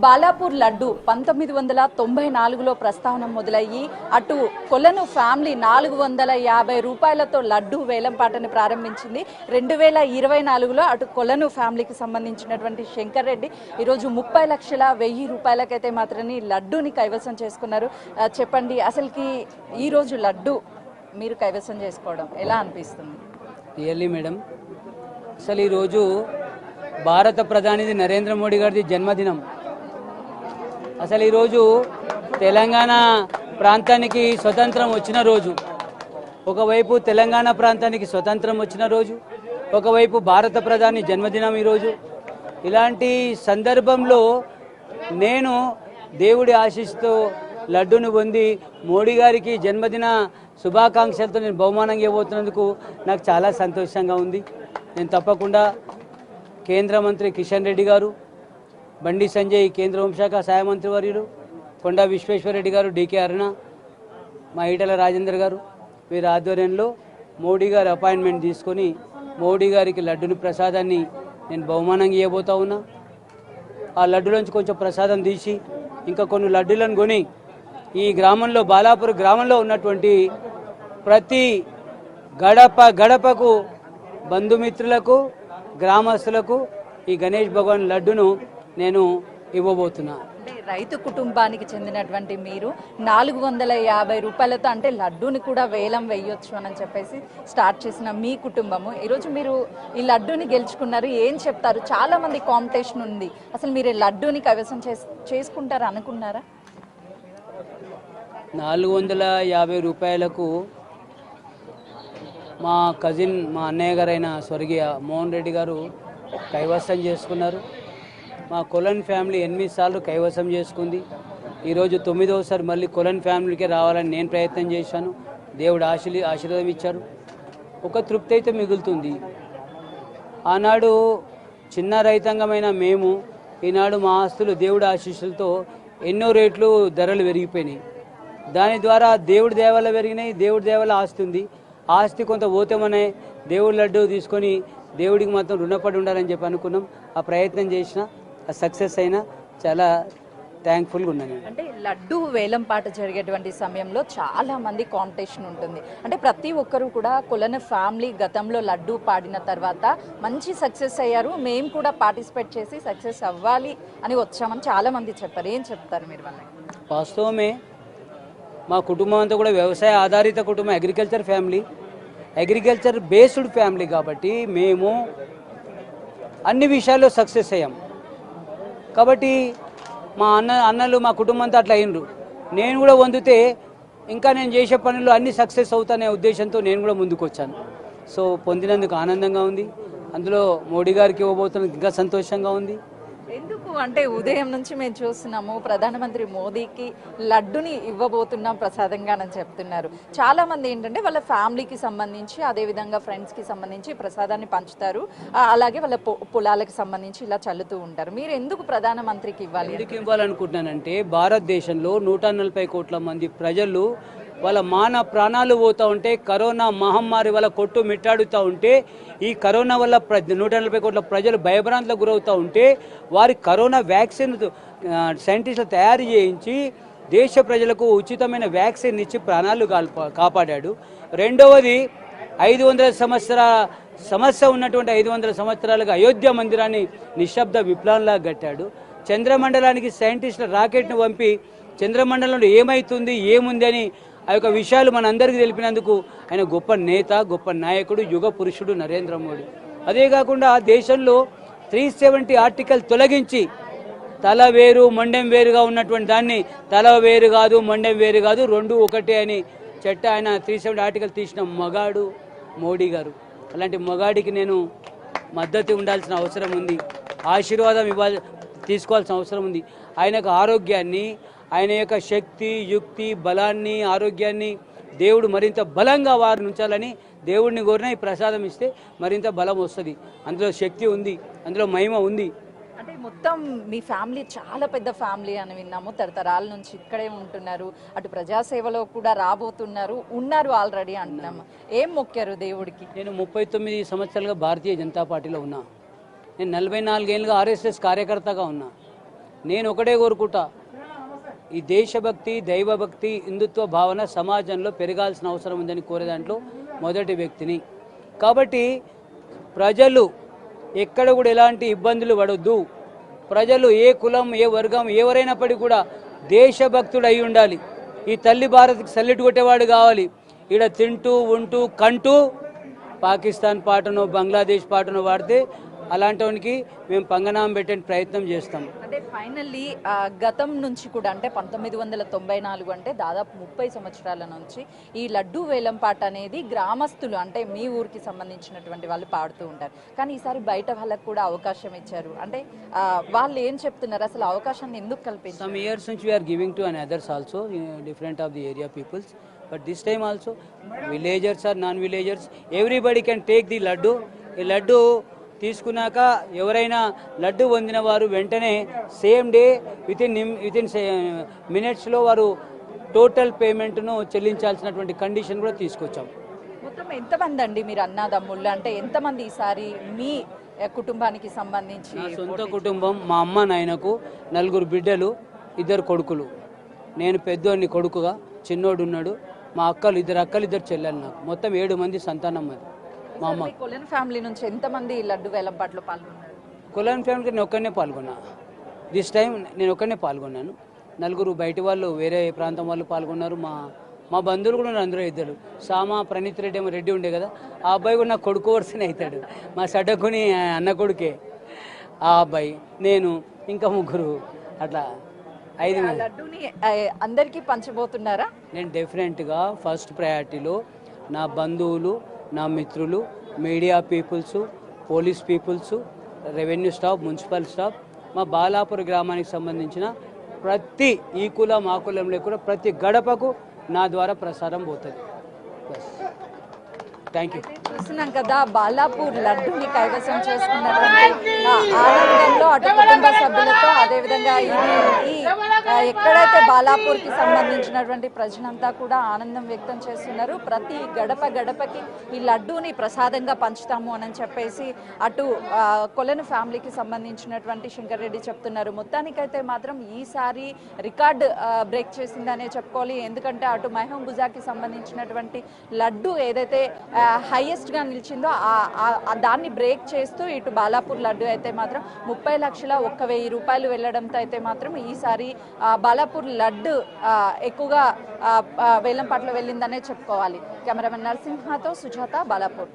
బాలాపూర్ లడ్డు 1994లో ప్రస్తావన మొదలయ్యి అటు కొలను ఫ్యామిలీ 450 రూపాయలతో లడ్డు వేలంపాటని ప్రారంభించింది. 2024లో అటు కొలను ఫ్యామిలీకి సంబంధించినటువంటి శంకర్ రెడ్డి ఈరోజు 30 లక్షల 1000 రూపాయలకైతే మాత్రమే లడ్డూని కైవసం చేసుకున్నారు. చెప్పండి, అసలుకి ఈరోజు లడ్డు మీరు కైవసం చేసుకోవడం ఎలా అనిపిస్తుంది? రియల్లీ మేడం, అసలు ఈరోజు భారత ప్రధాని నరేంద్ర మోడీ గారిది జన్మదినం. అసలు ఈరోజు తెలంగాణ ప్రాంతానికి స్వతంత్రం వచ్చిన రోజు, ఒకవైపు తెలంగాణ ప్రాంతానికి స్వతంత్రం వచ్చిన రోజు, ఒకవైపు భారత ప్రధాని జన్మదినం ఈరోజు. ఇలాంటి సందర్భంలో నేను దేవుడి ఆశీస్సుతో లడ్డూను పొంది మోడీ గారికి జన్మదిన శుభాకాంక్షలతో నేను బహుమానంగా ఇవ్వబోతున్నందుకు నాకు చాలా సంతోషంగా ఉంది. నేను తప్పకుండా కేంద్ర మంత్రి కిషన్ రెడ్డి గారు, బండి సంజయ్ కేంద్ర హోంశాఖ సహాయ మంత్రి వర్యులు, కొండా విశ్వేశ్వరరెడ్డి గారు, డికే అరుణ, మా ఈటల రాజేందర్ గారు, వీరి ఆధ్వర్యంలో మోడీ గారి అపాయింట్మెంట్ తీసుకొని మోడీ గారికి లడ్డుని ప్రసాదాన్ని నేను బహుమానంగా ఇవ్వబోతా ఉన్నా. ఆ లడ్డులోంచి కొంచెం ప్రసాదం తీసి ఇంకా కొన్ని లడ్డులను కొని ఈ గ్రామంలో, బాలాపూర్ గ్రామంలో ఉన్నటువంటి ప్రతి గడపకు బంధుమిత్రులకు, గ్రామస్తులకు ఈ గణేష్ భగవాన్ లడ్డును నేను ఇవ్వబోతున్నా. రైతు కుటుంబానికి చెందినటువంటి మీరు 450 రూపాయలతో అంటే లడ్డూని కూడా వేలం వేయొచ్చు అని చెప్పేసి స్టార్ట్ చేసిన మీ కుటుంబము ఈరోజు మీరు ఈ లడ్డూని గెలుచుకున్నారు. ఏం చెప్తారు? చాలా మంది కాంపిటీషన్ ఉంది, అసలు మీరు ఈ లడ్డూని కైవసం చేసుకుంటారు అనుకున్నారా? 450 రూపాయలకు మా కజిన్, మా అన్నయ్య గారైన స్వర్గీయ మోహన్ రెడ్డి గారు కైవసం చేసుకున్నారు. మా కొలన్ ఫ్యామిలీ 8 సార్లు కైవసం చేసుకుంది. ఈరోజు 9వసారి మళ్ళీ కొలన్ ఫ్యామిలీకి రావాలని నేను ప్రయత్నం చేశాను. దేవుడు ఆశీర్వాదం ఇచ్చారు. ఒక తృప్తి అయితే మిగులుతుంది. ఆనాడు చిన్న రైతాంగమైన మేము, ఈనాడు మా ఆస్తులు దేవుడి ఆశీస్సులతో ఎన్నో రేట్లు ధరలు పెరిగిపోయినాయి. దాని ద్వారా దేవుడి దేవాల పెరిగినాయి, దేవుడి దేవాల ఆస్తి ఉంది. ఆస్తి కొంత పోతామనే దేవుడి లడ్డు తీసుకొని దేవుడికి మాత్రం రుణపడి ఉండాలని చెప్పి అనుకున్నాం. ఆ ప్రయత్నం చేసిన, ఆ సక్సెస్ అయినా చాలా థ్యాంక్ఫుల్గా ఉన్నాను. అంటే లడ్డు వేలంపాట జరిగేటువంటి సమయంలో చాలా మంది కాంపిటీషన్ ఉంటుంది. అంటే ప్రతి ఒక్కరు కూడా కొలన ఫ్యామిలీ గతంలో లడ్డు పాడిన తర్వాత మంచి సక్సెస్ అయ్యారు, మేము కూడా పార్టిసిపేట్ చేసి సక్సెస్ అవ్వాలి అని వచ్చామని చాలా మంది చెప్పారు. ఏం చెప్తారు మీరు వాళ్ళకి? వాస్తవమే, మా కుటుంబం అంతా కూడా వ్యవసాయ ఆధారిత కుటుంబం, agriculture family, agriculture based family కాబట్టి మేము అన్ని విషయాల్లో సక్సెస్ అయ్యాం. కాబట్టి మా అన్నలు మా కుటుంబం అంతా అట్లా అయినరు. నేను కూడా పొందితే ఇంకా నేను చేసే పనులు అన్ని సక్సెస్ అవుతానే ఉద్దేశంతో నేను కూడా ముందుకు వచ్చాను. సో పొందినందుకు ఆనందంగా ఉంది. అందులో మోడీ గారికి ఇవ్వబోతున్నందుకు ఇంకా సంతోషంగా ఉంది. ఎందుకు అంటే ఉదయం నుంచి మేము చూస్తున్నాము ప్రధానమంత్రి మోదీకి లడ్డుని ఇవ్వబోతున్నాం ప్రసాదంగా అని చెప్తున్నారు. చాలా మంది ఏంటంటే వాళ్ళ ఫ్యామిలీకి సంబంధించి, అదేవిధంగా ఫ్రెండ్స్కి సంబంధించి ప్రసాదాన్ని పంచుతారు, అలాగే వాళ్ళ పొలాలకు సంబంధించి ఇలా చల్లుతూ ఉంటారు. మీరు ఎందుకు ప్రధానమంత్రికి ఇవ్వాలి? ఎందుకు ఇవ్వాలనుకుంటున్నానంటే భారతదేశంలో 140 కోట్ల మంది ప్రజలు వాళ్ళ ప్రాణాలు పోతూ ఉంటే, కరోనా మహమ్మారి వల్ల కొట్టు మిట్టాడుతూ ఉంటే, ఈ కరోనా వల్ల 140 కోట్ల ప్రజలు భయభ్రాంతులకు గురవుతూ ఉంటే వారి కరోనా వ్యాక్సిన్ సైంటిస్టులు తయారు చేయించి దేశ ప్రజలకు ఉచితమైన వ్యాక్సిన్ ఇచ్చి ప్రాణాలు కాపాడాడు. రెండవది 500 సంవత్సరాల సమస్య ఉన్నటువంటి 500 సంవత్సరాలుగా అయోధ్య మందిరాన్ని నిశ్శబ్ద విప్లవంలా కట్టాడు. చంద్రమండలానికి సైంటిస్టుల రాకెట్ను పంపి చంద్రమండలంలో ఏమవుతుంది, ఏముంది అని ఆ యొక్క విషయాలు మనందరికీ తెలిపినందుకు ఆయన గొప్ప నేత, గొప్ప నాయకుడు, యుగ పురుషుడు నరేంద్ర మోడీ. అదే కాకుండా దేశంలో 370 ఆర్టికల్ తొలగించి తల వేరు మొండెం వేరుగా ఉన్నటువంటి దాన్ని తల వేరు కాదు, మొండెం వేరు కాదు, రెండు ఒకటే అని ఆయన 370 ఆర్టికల్ తీసిన మగాడు మోడీ గారు. అలాంటి మగాడికి నేను మద్దతు ఉండాల్సిన అవసరం ఉంది, ఆశీర్వాదం తీసుకోవాల్సిన అవసరం ఉంది. ఆయనకు ఆరోగ్యాన్ని, ఆయన యొక్క శక్తి, యుక్తి, బలాన్ని, ఆరోగ్యాన్ని దేవుడు మరింత బలంగా వారిని ఉంచాలని దేవుడిని కోరిన ఈ ప్రసాదం ఇస్తే మరింత బలం వస్తుంది. అందులో శక్తి ఉంది, అందులో మహిమ ఉంది. అంటే మొత్తం మీ ఫ్యామిలీ చాలా పెద్ద ఫ్యామిలీ అని విన్నాము, తరతరాల నుంచి ఇక్కడే ఉంటున్నారు, అటు ప్రజాసేవలో కూడా రాబోతున్నారు, ఉన్నారు ఆల్రెడీ అంటున్నాము. ఏం మొక్కారు దేవుడికి? నేను 39 సంవత్సరాలుగా భారతీయ జనతా పార్టీలో ఉన్నా. నేను 44 ఏళ్ళుగా ఆర్ఎస్ఎస్ కార్యకర్తగా ఉన్నా. నేను ఒకటే కోరుకుంటా, ఈ దేశభక్తి, దైవభక్తి, హిందుత్వ భావన సమాజంలో పెరగాల్సిన అవసరం ఉందని కోరే దాంట్లో మొదటి వ్యక్తిని. కాబట్టి ప్రజలు ఎక్కడ కూడా ఎలాంటి ఇబ్బందులు పడొద్దు. ప్రజలు ఏ కులం, ఏ వర్గం, ఎవరైనప్పటికీ కూడా దేశభక్తుడు అయి ఉండాలి. ఈ తల్లి భారత్కి సల్లిట్ కొట్టేవాడు కావాలి. ఈడ తింటూ ఉంటూ కంటూ పాకిస్తాన్ పాటను, బంగ్లాదేశ్ పాటను వాడితే అలాంటివానికి మేము పంగనామం పెట్టే ప్రయత్నం చేస్తాం. అంటే ఫైనల్లీ గతం నుంచి కూడా అంటే 1994 అంటే దాదాపు 30 సంవత్సరాల నుంచి ఈ లడ్డూ వేలం పాట అనేది గ్రామస్తులు అంటే మీ ఊరికి సంబంధించినటువంటి వాళ్ళు పాడుతూ ఉంటారు. కానీ ఈసారి బయట వాళ్ళకు కూడా అవకాశం ఇచ్చారు. అంటే వాళ్ళు ఏం చెప్తున్నారు, అసలు అవకాశాన్ని ఎందుకు కల్పించారు? Some years since we are giving to others also, different of the area peoples. But this time also, villagers or non-villagers, everybody can take the laddu. ఈ లడ్డు తీసుకున్నాక ఎవరైనా లడ్డు పొందిన వారు వెంటనే సేమ్ డే వితిన్ మినిట్స్లో వారు టోటల్ పేమెంట్ను చెల్లించాల్సినటువంటి కండిషన్ కూడా తీసుకొచ్చాం. మొత్తం ఎంతమంది అండి మీరు అన్నదమ్ముళ్ళు? అంటే ఎంతమంది ఈసారి మీ కుటుంబానికి సంబంధించి? నా సొంత కుటుంబం, మా అమ్మ నాయనకు 4 బిడ్డలు, 2 కొడుకులు. నేను పెద్దోడిని కొడుకుగా, చిన్నోడు ఉన్నాడు. మా అక్కలు 2 అక్కలు, 2 చెల్లెలు. నాకు మొత్తం 7 మంది సంతానం. అది మా అమ్మ. కొలన్ ఫ్యామిలీ నుంచి ఎంతమంది లడ్డు వేలం పాటలో పాల్గొన్నారు? కొలన్ ఫ్యామిలీకి నేను ఒక్కనే పాల్గొన్నా. దిస్ టైం నేను ఒక్కనే పాల్గొన్నాను. 4 బయట వాళ్ళు, వేరే ప్రాంతం వాళ్ళు పాల్గొన్నారు. మా బంధువులు కూడా అందరూ 2. సామా ప్రణీత్ రెడ్డి ఏమో రెడ్డి ఉండే కదా, ఆ అబ్బాయి కూడా నా కొడుకు వరుసనే అవుతాడు. మా సడకుని అన్న కొడుకే ఆ అబ్బాయి, నేను ఇంకా 3 అట్లా 5 మంది. లడ్డూని అందరికీ పంచబోతున్నారా? నేను డెఫినెట్గా ఫస్ట్ ప్రయారిటీలో నా బంధువులు, నా మిత్రులు, media peoples, police peoples, revenue staff, municipal staff, మా బాలాపూర్ గ్రామానికి సంబంధించిన ప్రతి ఈ కులం ఆ కులంలో కూడా ప్రతి గడపకు నా ద్వారా ప్రసారం పోతుంది. Bus, thank you. చూస్తున్నాం కదా, బాలాపూర్ లడ్డూని కైవసం చేసుకున్నటువంటి ఆనందంలో అటు కుటుంబ సభ్యులతో అదేవిధంగా ఎక్కడైతే బాలాపూర్కి సంబంధించినటువంటి ప్రజలంతా కూడా ఆనందం వ్యక్తం చేస్తున్నారు. ప్రతి గడపకి ఈ లడ్డూని ప్రసాదంగా పంచుతాము అని చెప్పేసి అటు కొలను ఫ్యామిలీకి సంబంధించినటువంటి శంకర్ రెడ్డి చెప్తున్నారు. మొత్తానికైతే మాత్రం ఈసారి రికార్డ్ బ్రేక్ చేసిందనే చెప్పుకోవాలి. ఎందుకంటే అటు మహబూబ్ గుజాకి సంబంధించినటువంటి లడ్డు ఏదైతే హైయెస్ట్గా నిలిచిందో దాన్ని బ్రేక్ చేస్తూ ఇటు బాలాపూర్ లడ్డు అయితే మాత్రం 30,01,000 రూపాయలు వెళ్ళడంతో అయితే మాత్రం ఈసారి బాలాపూర్ లడ్డు ఎక్కువగా వేలంపాట్లో వెళ్ళిందనే చెప్పుకోవాలి. కెమెరామెన్ నరసింహతో సుజాత, బాలాపూర్.